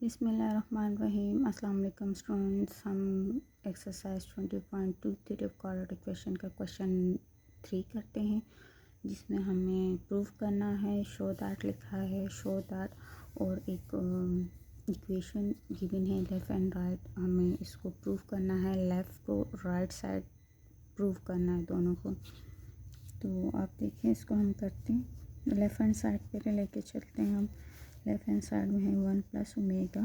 बिस्मिल्लाहिर्रहमानिर्रहीम। अस्सलाम वालेकुम स्टूडेंट्स। हम exercise 20.2 theory of quadratic equation का क्वेश्चन 3 करते हैं, जिसमें हमें प्रूव करना है। शो दैट लिखा है, शो दैट, और एक इक्वेशन गिवन है लेफ़्ट एंड राइट। हमें इसको प्रूव करना है, लेफ़्ट को राइट साइड प्रूव करना है दोनों को। तो आप देखिए, इसको हम करते हैं। लेफ़्ट हैंड साइड पे लेके चलते हैं हम। लेफ़्ट हैंड साइड में है 1 प्लस ओमेगा,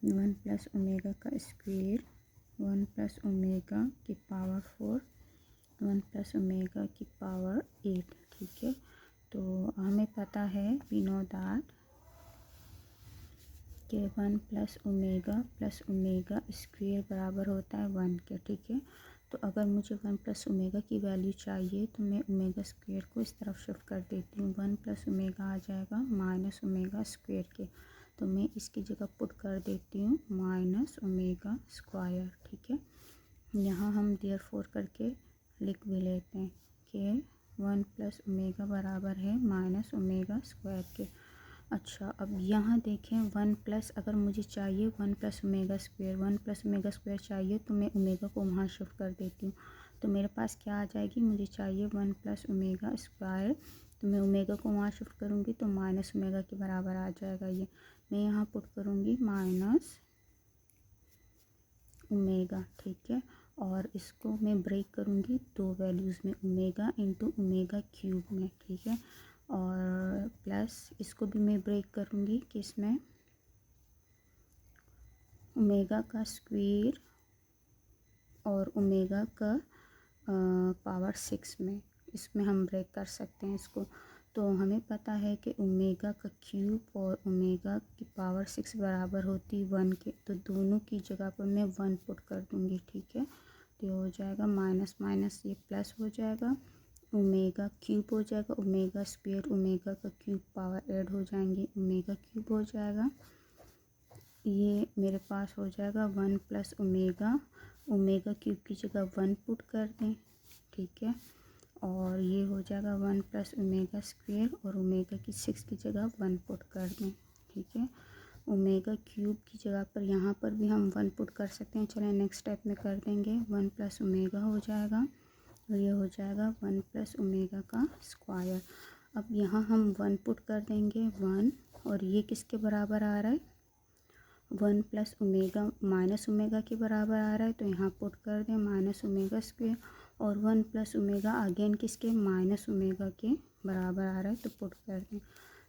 1 प्लस ओमेगा का स्क्वायर, 1 प्लस ओमेगा की पावर 4, 1 प्लस ओमेगा की पावर 8। ठीक है, तो हमें पता है, वी नो दैट कि 1 प्लस ओमेगा स्क्वायर बराबर होता है 1 के। ठीक है, तो अगर मुझे 1 प्लस ओमेगा की वैल्यू चाहिए तो मैं ओमेगा स्क्वायर को इस तरफ शिफ्ट कर देती हूँ। 1 प्लस ओमेगा आ जाएगा माइनस ओमेगा स्क्वायर के, तो मैं इसकी जगह पुट कर देती हूँ माइनस ओमेगा स्क्वायर। ठीक है, यहाँ हम देयरफॉर करके लिख भी लेते हैं कि 1 प्लस ओमेगा बराबर है माइनस ओमेगा स्क्वायर के। अच्छा, अब यहाँ देखें, 1 प्लस अगर मुझे चाहिए 1 plus omega square, 1 plus omega square चाहिए तो मैं ओमेगा को वहाँ शिफ्ट कर देती हूँ। तो मेरे पास क्या आ जाएगी, मुझे चाहिए 1 प्लस ओमेगा स्क्वायर, तो मैं ओमेगा को वहाँ शिफ्ट करूँगी तो माइनस ओमेगा के बराबर आ जाएगा। ये मैं यहाँ पुट करूँगी माइनस ओमेगा। ठीक है, और इसको मैं ब्रेक करूँगी दो वैल्यूज़ में, ओमेगा इंटू ओमेगा क्यूब में। ठीक है, और प्लस इसको भी मैं ब्रेक करूँगी कि इसमें ओमेगा का स्क्वायर और ओमेगा का पावर 6 में, इसमें हम ब्रेक कर सकते हैं इसको। तो हमें पता है कि ओमेगा का क्यूब और ओमेगा की पावर 6 बराबर होती 1 के, तो दोनों की जगह पर मैं 1 पुट कर दूँगी। ठीक है, तो हो जाएगा माइनस माइनस ये प्लस हो जाएगा, ओमेगा क्यूब हो जाएगा, ओमेगा स्क्वायर ओमेगा का क्यूब पावर ऐड हो जाएंगे, ओमेगा क्यूब हो जाएगा। ये मेरे पास हो जाएगा 1 प्लस ओमेगा, ओमेगा क्यूब की जगह 1 पुट कर दें। ठीक है, और ये हो जाएगा 1 प्लस ओमेगा स्क्वायर और ओमेगा की 6 की जगह 1 पुट कर दें। ठीक है, ओमेगा क्यूब की जगह पर यहाँ पर भी हम 1 पुट कर सकते हैं। चलें नेक्स्ट स्टेप में कर देंगे। 1 प्लस ओमेगा हो जाएगा और ये हो जाएगा 1 प्लस ओमेगा का स्क्वायर। अब यहाँ हम 1 पुट कर देंगे 1, और ये किसके बराबर आ रहा है, 1 प्लस ओमेगा माइनस ओमेगा के बराबर आ रहा है, तो यहाँ पुट कर दें माइनस ओमेगा स्क्वायर, और 1 प्लस ओमेगा अगेन किसके, माइनस ओमेगा के बराबर आ रहा है, तो पुट कर दें।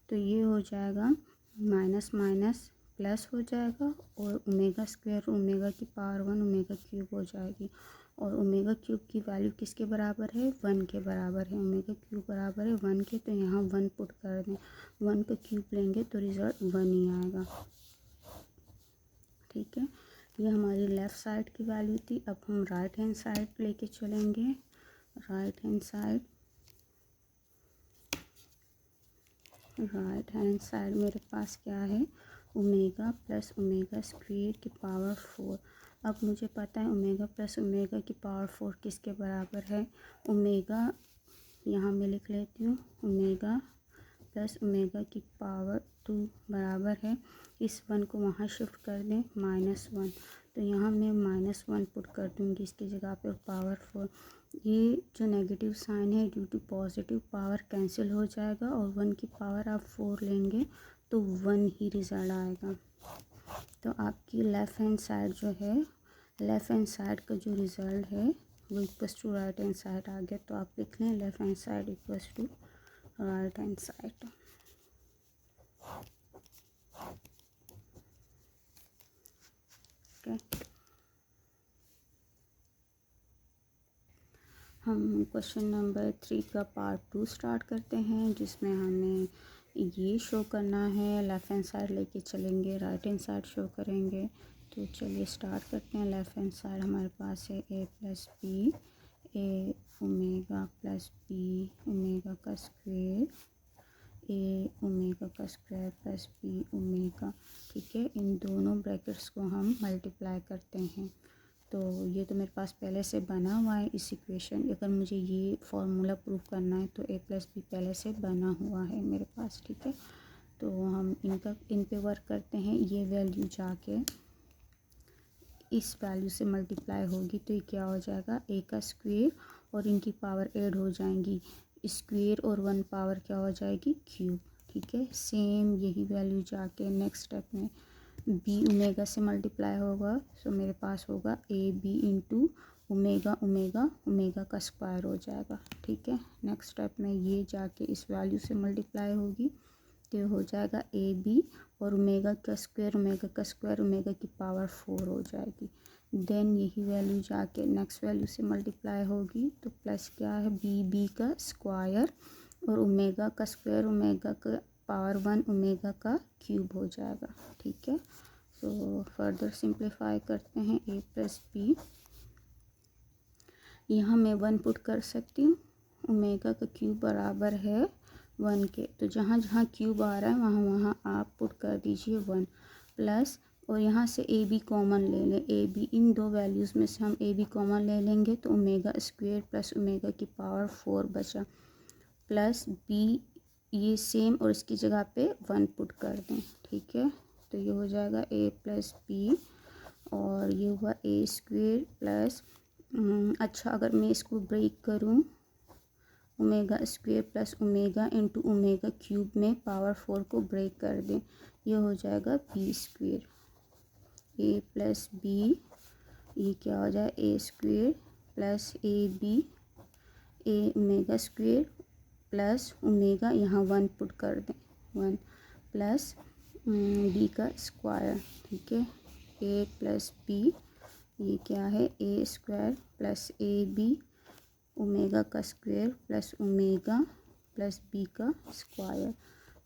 तो ये हो जाएगा माइनस माइनस प्लस हो जाएगा, और ओमेगा स्क्वायर ओमेगा की पावर 1 ओमेगा क्यूब हो जाएगी, और ओमेगा क्यूब की वैल्यू किसके बराबर है, 1 के बराबर है। ओमेगा क्यूब बराबर है 1 के, तो यहाँ 1 पुट कर दें। 1 का क्यूब लेंगे तो रिज़ल्ट 1 ही आएगा। ठीक है, ये हमारी लेफ़्ट साइड की वैल्यू थी। अब हम राइट हैंड साइड लेके चलेंगे। राइट हैंड साइड मेरे पास क्या है, ओमेगा प्लस ओमेगा स्क्वायर की पावर 4। अब मुझे पता है ओमेगा प्लस ओमेगा की पावर 4 किसके बराबर है, ओमेगा यहाँ मैं लिख लेती हूँ, ओमेगा प्लस ओमेगा की पावर 2 बराबर है, इस 1 को वहाँ शिफ्ट कर दें -1, तो यहाँ मैं -1 पुट कर दूँगी इसकी जगह पे, पावर 4। ये जो नेगेटिव साइन है due to positive power cancel हो जाएगा, और 1 की पावर आप 4 लेंगे तो 1 ही रिजल्ट आएगा। तो आपकी लेफ़्ट हैंड साइड जो है, लेफ़्ट हैंड साइड का जो रिज़ल्ट है वो equals to right hand side आ गया। तो आप लिख लें left hand side equals to right hand side. Okay, हम क्वेश्चन नंबर 3 का पार्ट 2 स्टार्ट करते हैं, जिसमें हमें ये शो करना है। लेफ़्ट हैंड साइड लेके चलेंगे, राइट हैंड साइड शो करेंगे। तो चलिए स्टार्ट करते हैं। लेफ़्ट हैंड साइड हमारे पास है a plus B, A omega plus B omega का स्क्वायर, ए ओमेगा का स्क्वायर प्लस बी ओमेगा। ठीक है, इन दोनों ब्रैकेट्स को हम मल्टीप्लाई करते हैं। तो ये तो मेरे पास पहले से बना हुआ है इस इक्वेशन। अगर मुझे ये फार्मूला प्रूव करना है तो ए प्लस बी पहले से बना हुआ है मेरे पास। ठीक है, तो हम इन पे वर्क करते हैं। ये वैल्यू जाके इस वैल्यू से मल्टीप्लाई होगी तो ये क्या हो जाएगा, ए का स्क्वायर और इनकी पावर ऐड हो जाएंगी, स्क्वायर और 1 पावर क्या हो जाएगी, क्यूब। ठीक है, सेम यही वैल्यू जाके नेक्स्ट स्टेप में बी ओमेगा से मल्टीप्लाई होगा। सो मेरे पास होगा A B into omega omega omega का स्क्वायर हो जाएगा। ठीक है, नेक्स्ट स्टेप में ये जाके इस वैल्यू से मल्टीप्लाई होगी तो हो जाएगा ए बी और ओमेगा का स्क्वायर ओमेगा की पावर 4 हो जाएगी। देन यही वैल्यू जाके नेक्स्ट वैल्यू से मल्टीप्लाई होगी तो प्लस क्या है, बी का स्क्वायर और ओमेगा का स्क्वायर ओमेगा का पावर 1 ओमेगा का क्यूब हो जाएगा। ठीक है, तो फर्दर सिंप्लीफाई करते हैं ए प्लस बी। यहाँ मैं 1 पुट कर सकती हूँ, ओमेगा का क्यूब बराबर है 1 के, तो जहाँ जहाँ क्यूब आ रहा है वहाँ वहाँ आप पुट कर दीजिए 1 प्लस, और यहाँ से ए बी कॉमन ले लें। ए बी इन दो वैल्यूज़ में से हम ए बी कॉमन ले लेंगे तो ओमेगा स्क्वायर प्लस ओमेगा की पावर 4 बचा, प्लस बी ये सेम और इसकी जगह पे 1 पुट कर दें। ठीक है, तो ये हो जाएगा ए प्लस बी और ये हुआ ए स्क्वायर प्लस अच्छा अगर मैं इसको ब्रेक करूँ, omega square plus omega into omega cube में पावर 4 को ब्रेक कर दें, ये हो जाएगा B square. A plus B ये क्या हो जाए, A square plus A B A omega square plus omega यहाँ 1 पुट कर दें 1 प्लस बी का स्क्वायर। ठीक है, ए प्लस बी ये क्या है, A square plus A B omega का square plus omega plus B का स्क्वायर।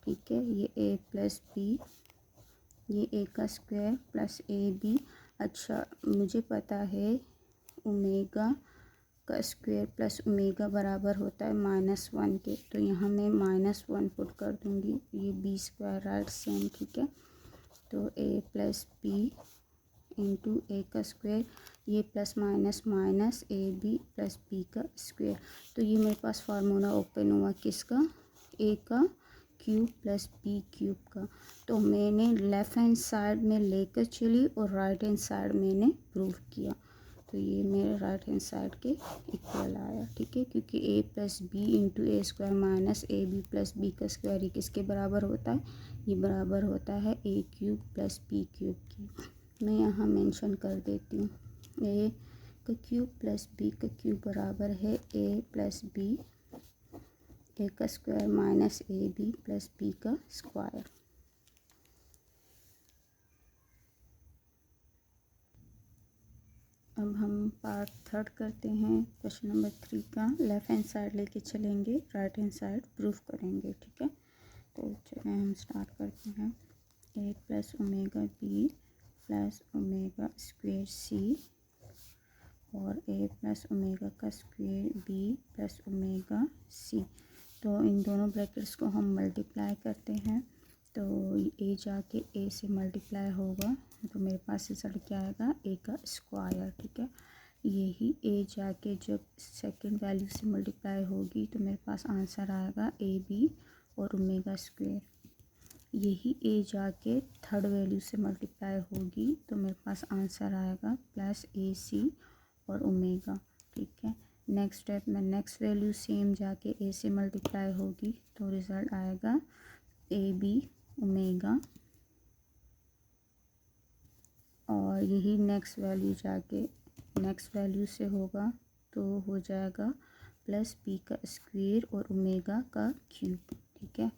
ठीक है, ये ए प्लस बी ये ए का स्क्वायर प्लस ए बी। अच्छा मुझे पता है ओमेगा का स्क्वायर प्लस ओमेगा बराबर होता है -1 के, तो यहाँ मैं -1 पुट कर दूँगी, ये बी स्क्वायर राइट सेम। ठीक है, तो A plus B into A का स्क्वायर ये plus minus minus A B plus B का स्क्वायर, तो ये मेरे पास फार्मूला ओपन हुआ किसका, ए का क्यूब प्लस बी क्यूब का। तो मैंने लेफ़्ट हैंड साइड में लेकर चली और राइट हैंड साइड मैंने प्रूव किया, तो ये मेरे राइट हैंड साइड के इक्वल आया। ठीक है, क्योंकि A plus B into A square minus A B plus B का स्क्वायर ये किसके बराबर होता है, ये बराबर होता है A cube plus B cube की। मैं यहाँ मेंशन कर देती हूँ, ए का क्यूब प्लस बी का क्यूब बराबर है ए प्लस बी ए का square minus A B plus B का स्क्वायर। अब हम पार्ट 3 करते हैं, क्वेश्चन नंबर 3 का। लेफ़्ट हैंड साइड लेके चलेंगे, राइट हैंड साइड प्रूफ करेंगे। ठीक है, तो चलिए हम स्टार्ट करते हैं। A plus omega B plus omega square C और ए प्लस ओमेगा का square B plus omega C, तो इन दोनों ब्रैकेट्स को हम मल्टीप्लाई करते हैं, तो ए जाके ए से मल्टीप्लाई होगा तो मेरे पास रिजल्ट क्या आएगा, ए का स्क्वायर। ठीक है, यही ए जाके जब सेकंड वैल्यू से मल्टीप्लाई होगी तो मेरे पास आंसर आएगा ए बी और ओमेगा स्क्वायर। यही ए जाके थर्ड वैल्यू से मल्टीप्लाई होगी तो मेरे पास आंसर आएगा प्लस ए सी और ओमेगा। ठीक है, नेक्स्ट स्टेप में नेक्स्ट वैल्यू सेम जाके ए से मल्टीप्लाई होगी तो रिज़ल्ट आएगा ए बी ओमेगा, और यही नेक्स्ट वैल्यू जाके नेक्स्ट वैल्यू से होगा तो हो जाएगा प्लस बी का स्क्वायर और ओमेगा का क्यूब। ठीक है,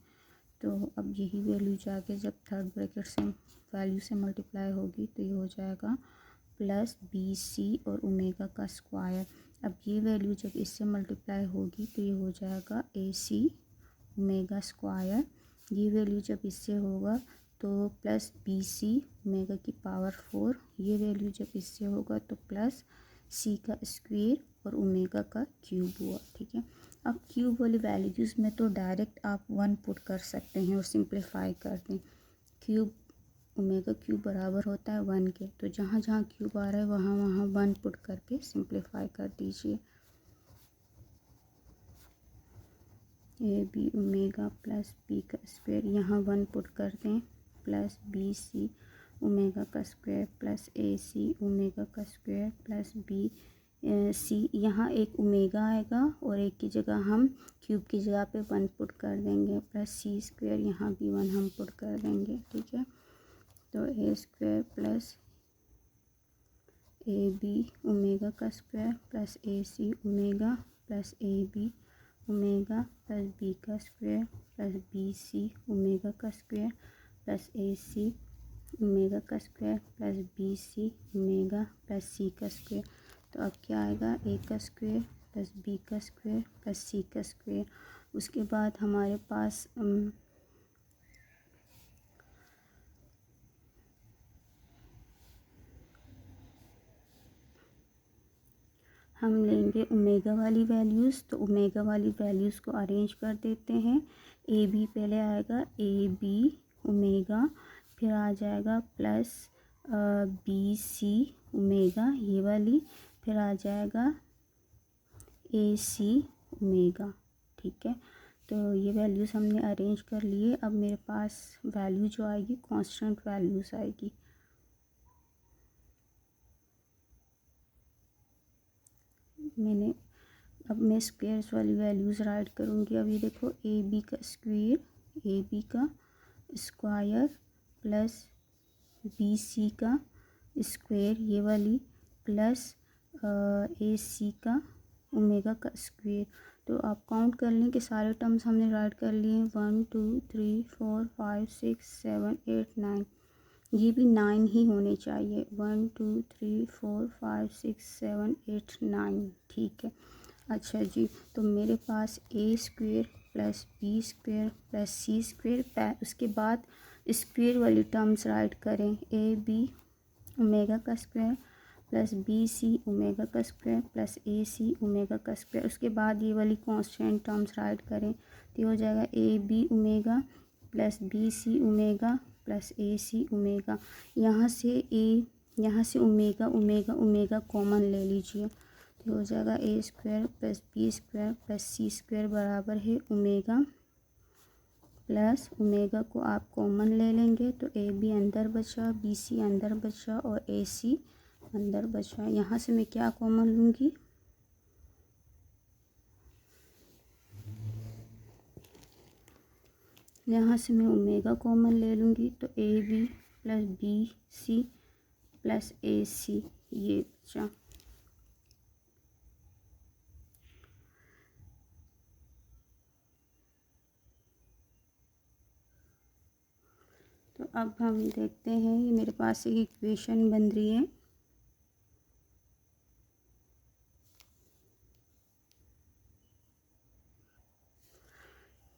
तो अब यही वैल्यू जाके जब थर्ड ब्रैकेट से वैल्यू से मल्टीप्लाई होगी तो ये हो जाएगा प्लस बी सी और ओमेगा का स्क्वायर। अब ये वैल्यू जब इससे मल्टीप्लाई होगी तो ये हो जाएगा ए सी ओमेगा स्क्वायर। ये वैल्यू जब इससे होगा तो प्लस बी सी ओमेगा की पावर 4, ये वैल्यू जब इससे होगा तो प्लस सी का स्क्वायर और ओमेगा का क्यूब हुआ। ठीक है, अब क्यूब वाली वैल्यूज़ में तो डायरेक्ट आप 1 पुट कर सकते हैं और सिंप्लीफाई कर दें। क्यूब ओमेगा क्यूब बराबर होता है 1 के, तो जहाँ जहाँ क्यूब आ रहा है वहाँ वहाँ 1 पुट करके सिंप्लीफाई कर दीजिए। A B omega plus B का स्क्वायर, यहाँ 1 पुट कर दें, प्लस बी सी ओमेगा का square plus A C omega का स्क्वायर प्लस बी सी, यहाँ एक ओमेगा आएगा और एक की जगह हम क्यूब की जगह पे 1 पुट कर देंगे, प्लस सी स्क्वायर, यहाँ भी 1 हम पुट कर देंगे। ठीक है, तो A square plus A B omega का square plus A C omega plus A B omega plus B का square plus B C omega का square plus A C omega का square plus B C omega plus C का square. तो अब क्या आएगा, A का स्क्वायर प्लस बी का स्क्वायर प्लस सी का स्क्वायर। उसके बाद हमारे पास हम लेंगे ओमेगा वाली वैल्यूज़, तो ओमेगा वाली वैल्यूज़ को अरेंज कर देते हैं। ए बी पहले आएगा, ए बी ओमेगा, फिर आ जाएगा प्लस बी सी ओमेगा ये वाली, फिर आ जाएगा ए सी ओमेगा। ठीक है, तो ये वैल्यूज़ हमने अरेंज कर लिए। अब मेरे पास वैल्यू जो आएगी कांस्टेंट वैल्यूज़ आएगी। अब मैं स्क्वेयर्स वाली वैल्यूज़ राइट करूँगी। अब ये देखो, ए बी का स्क्वायर, ए बी का स्क्वायर प्लस बी सी का स्क्वायर ये वाली प्लस ए सी का ओमेगा का स्क्वायर। तो आप काउंट कर लें कि सारे टर्म्स हमने राइट कर लिए हैं, 1 2 3 4 5 6 7 8 9, ये भी 9 ही होने चाहिए, 1 2 3 4 5 6 7 8 9। ठीक है, अच्छा जी, तो मेरे पास A square plus B square plus C square, उसके बाद स्क्वायर वाली टर्म्स राइट करें, ए बी ओमेगा का square plus B C omega का square plus A C omega का स्क्वायर। उसके बाद ये वाली कांस्टेंट टर्म्स राइट करें, तो ये हो जाएगा A B omega plus B C omega plus A C omega. यहाँ से ओमेगा ओमेगा ओमेगा कॉमन ले लीजिए, तो हो जाएगा A square plus B square plus C square बराबर है ओमेगा प्लस ओमेगा को आप कॉमन ले लेंगे, तो ए बी अंदर बचा, बी सी अंदर बचा और ए सी अंदर बचा। यहाँ से मैं क्या कॉमन लूँगी, यहाँ से मैं ओमेगा कॉमन ले लूँगी, तो A B plus B C plus A C ये बचा। तो अब हम देखते हैं, ये मेरे पास एक इक्वेशन बन रही है।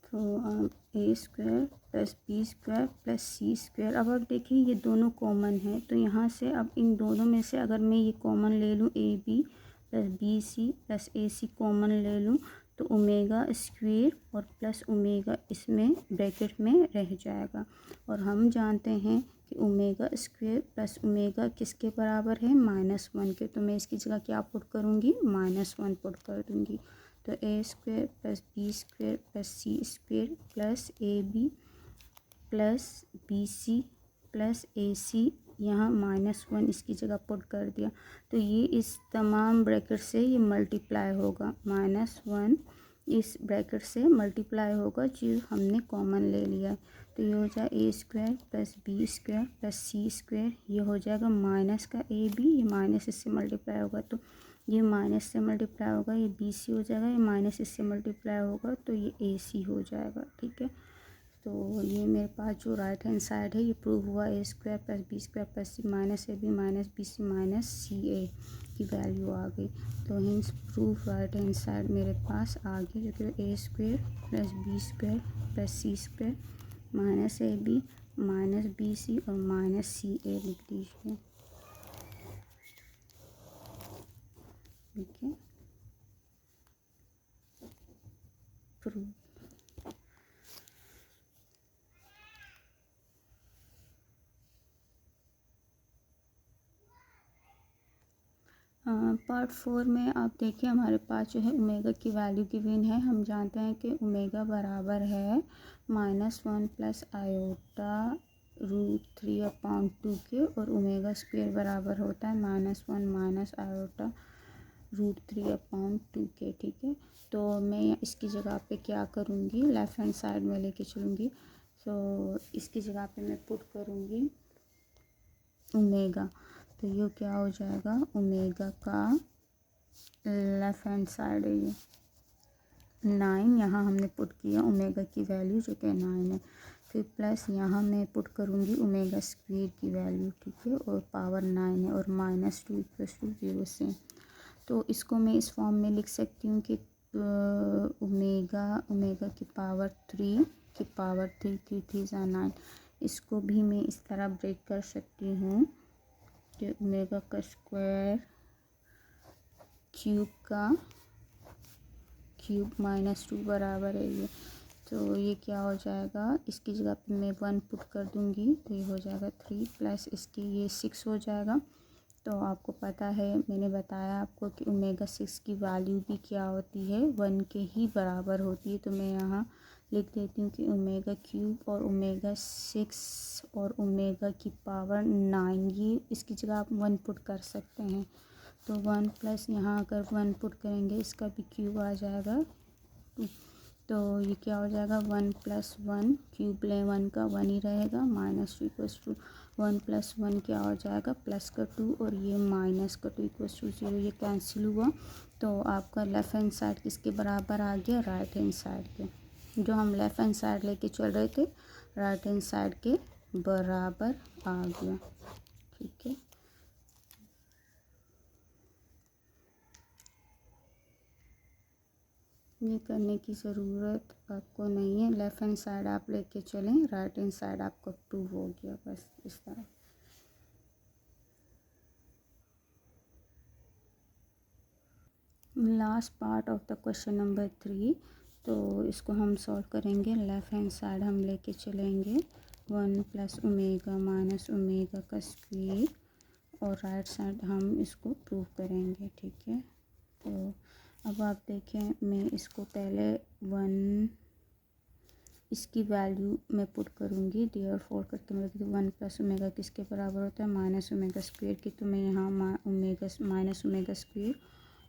तो A square plus B square plus C square, अब आप देखिए ये दोनों कॉमन है, तो यहाँ से अब इन दोनों में से अगर मैं ये कॉमन ले लूँ, A B plus B C plus A C common ले लूँ, तो ओमेगा स्क्वायर और प्लस ओमेगा इसमें ब्रैकेट में रह जाएगा। और हम जानते हैं कि ओमेगा स्क्वायर प्लस ओमेगा किसके बराबर है, -1 के, तो मैं इसकी जगह क्या पुट करूँगी, -1 पुट कर दूँगी। तो A square plus B square plus C square plus A B plus B C plus A C, यहाँ -1 इसकी जगह पुट कर दिया, तो ये इस तमाम ब्रैकेट से ये मल्टीप्लाई होगा, -1 इस ब्रैकेट से मल्टीप्लाई होगा जो हमने कॉमन ले लिया है। तो ये हो जाए A square plus B square plus C square, ये हो जाएगा माइनस का ए बी, ये माइनस इससे मल्टीप्लाई होगा, तो ये माइनस से मल्टीप्लाई होगा, ये बी सी हो जाएगा, ये माइनस इससे मल्टीप्लाई होगा, तो ये ए सी हो जाएगा। ठीक है, तो ये मेरे पास जो राइट हैंड साइड है ये प्रूव हुआ, A square plus B square plus C minus A B minus B C minus C A की वैल्यू आ गई। तो hence proof right hand side मेरे पास आ गई, जो कि A square plus B square plus C square minus A B minus B C और माइनस सी ए लिख दीजिए। ठीक है, प्रूफ। पार्ट 4 में आप देखिए हमारे पास जो है ओमेगा की वैल्यू गिवन है। हम जानते हैं कि ओमेगा बराबर है -1 प्लस आयोटा √3/2 के, और ओमेगा स्क्वायर बराबर होता है -1 माइनस आयोटा √3/2 के। ठीक है, तो मैं इसकी जगह पे क्या करूँगी, लेफ़्ट हैंड साइड में लेके चलूँगी। तो इसकी जगह पे मैं पुट करूँगी ओमेगा, तो ये क्या हो जाएगा, ओमेगा का लेफ़्ट हैंड साइड है ये 9, यहाँ हमने पुट किया ओमेगा की वैल्यू जो कि 9 है। फिर प्लस यहाँ मैं पुट करूँगी ओमेगा स्क्वायर की वैल्यू, ठीक है, और पावर 9 है, और -2 = 0 से। तो इसको मैं इस फॉर्म में लिख सकती हूँ कि ओमेगा की पावर 3 की पावर 3 3 3 9। इसको भी मैं इस तरह ब्रेक कर सकती हूँ कि ओमेगा का स्क्वायर क्यूब -2 बराबर है ये। तो ये क्या हो जाएगा, इसकी जगह पे मैं 1 पुट कर दूँगी, तो ये हो जाएगा 3 प्लस इसकी ये 6 हो जाएगा। तो आपको पता है, मैंने बताया आपको कि ओमेगा 6 की वैल्यू भी क्या होती है, 1 के ही बराबर होती है। तो मैं यहाँ लिख देती हूँ कि ओमेगा क्यूब और ओमेगा 6 और ओमेगा की पावर 9, ये इसकी जगह आप 1 पुट कर सकते हैं। तो 1 प्लस यहाँ अगर 1 पुट करेंगे इसका भी क्यूब आ जाएगा, तो ये क्या हो जाएगा, 1 + 1 क्यूब लें 1 का 1 ही रहेगा, -2 = 1 + 1 क्या हो जाएगा, प्लस का 2, और ये माइनस का 2 = 0, ये कैंसिल हुआ। तो आपका लेफ़्ट हैंड साइड किसके बराबर आ गया, राइट हैंड साइड के। जो हम लेफ़्ट हैंड साइड लेके चल रहे थे राइट हैंड साइड के बराबर आ गया। ठीक है, ये करने की ज़रूरत आपको नहीं है, लेफ़्ट हैंड साइड आप लेके चलें, राइट हैंड साइड आपको प्रूव हो गया, बस इस तरह। Last part of the question number 3, तो इसको हम सॉल्व करेंगे। लेफ़्ट हैंड साइड हम लेके चलेंगे 1 + ओमेगा माइनस ओमेगा का स्क्वायर, और राइट साइड हम इसको प्रूव करेंगे। ठीक है, तो अब आप देखें, मैं इसको पहले 1 इसकी वैल्यू मैं पुट करूँगी, देयरफॉर करके मैं लिखती हूँ 1 + ओमेगा किसके बराबर होता है, माइनस ओमेगा स्क्वायर की। तो मैं यहाँ omega minus omega square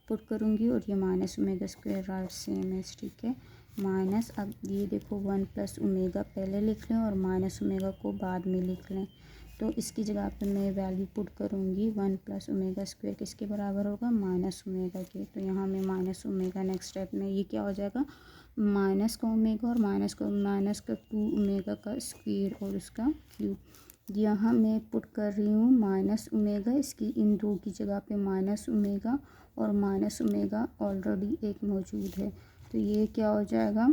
put करूँगी, और ये minus omega square right same है। ठीक है, माइनस, अब ये देखो 1 + ओमेगा पहले लिख लें और माइनस ओमेगा को बाद में लिख लें। तो इसकी जगह पे मैं वैल्यू पुट करूँगी 1 + ओमेगा स्क्वायर किसके बराबर होगा, माइनस ओमेगा के। तो यहाँ मैं माइनस ओमेगा नेक्स्ट स्टेप में ये क्या हो जाएगा, माइनस का ओमेगा और माइनस का 2 ओमेगा का स्क्वायर और उसका क्यूब। यहाँ मैं पुट कर रही हूँ माइनस ओमेगा, इसकी इन दो की जगह पे माइनस ओमेगा, और माइनस ओमेगा ऑलरेडी एक मौजूद है। तो ये क्या हो जाएगा,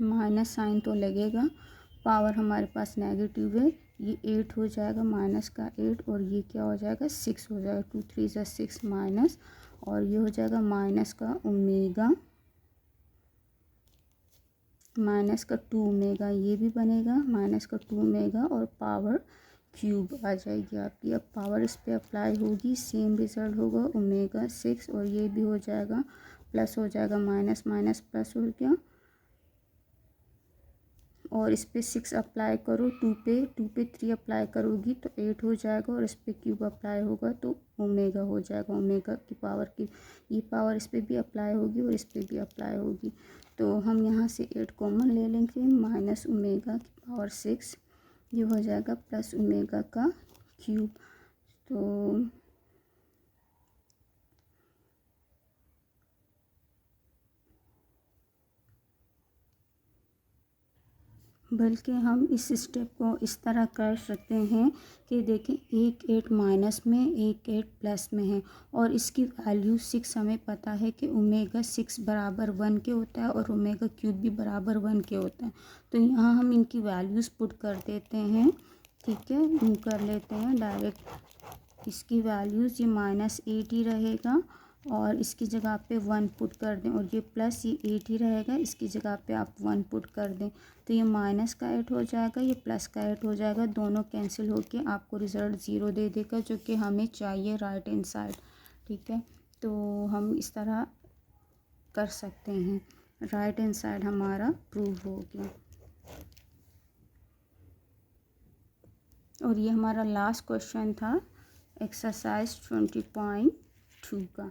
माइनस साइन तो लगेगा, पावर हमारे पास नेगेटिव है, ये 8 हो जाएगा, माइनस का 8, और ये क्या हो जाएगा 6 हो जाएगा, 2 3 = 6 माइनस, और ये हो जाएगा माइनस का ओमेगा, माइनस का 2 ओमेगा, ये भी बनेगा माइनस का 2 ओमेगा, और पावर क्यूब आ जाएगी आपकी। अब पावर इस पर अप्लाई होगी, सेम रिजल्ट होगा, ओमेगा 6, और ये भी हो जाएगा प्लस हो जाएगा, माइनस माइनस प्लस हो गया, और इस पर 6 अप्लाई करो, 2 पे 3 अप्लाई करोगी तो 8 हो जाएगा, और इस पर क्यूब अप्लाई होगा तो ओमेगा हो जाएगा, ओमेगा की पावर की ये पावर इस पर भी अप्लाई होगी और इस पर भी अप्लाई होगी। तो हम यहाँ से 8 कॉमन ले लेंगे, माइनस ओमेगा की पावर 6, ये हो जाएगा प्लस ओमेगा का क्यूब। तो बल्कि हम इस स्टेप को इस तरह कर सकते हैं कि देखें, एक 8 माइनस में, एक 8 प्लस में है, और इसकी वैल्यू 6 हमें पता है कि ओमेगा 6 बराबर 1 के होता है, और ओमेगा क्यूब भी बराबर 1 के होता है। तो यहाँ हम इनकी वैल्यूज़ पुट कर देते हैं। ठीक है, मूव कर लेते हैं डायरेक्ट, इसकी वैल्यूज़ ये -8 ही रहेगा, और इसकी जगह पे 1 पुट कर दें, और ये प्लस ये 8 ही रहेगा, इसकी जगह पे आप 1 पुट कर दें तो ये माइनस का 8 हो जाएगा, ये प्लस का 8 हो जाएगा, दोनों कैंसिल होके आपको रिज़ल्ट 0 दे देगा जो कि हमें चाहिए राइट हैंड साइड। ठीक है, तो हम इस तरह कर सकते हैं, राइट हैंड साइड हमारा प्रूव हो गया। और ये हमारा लास्ट क्वेश्चन था एक्सरसाइज 20.2 का।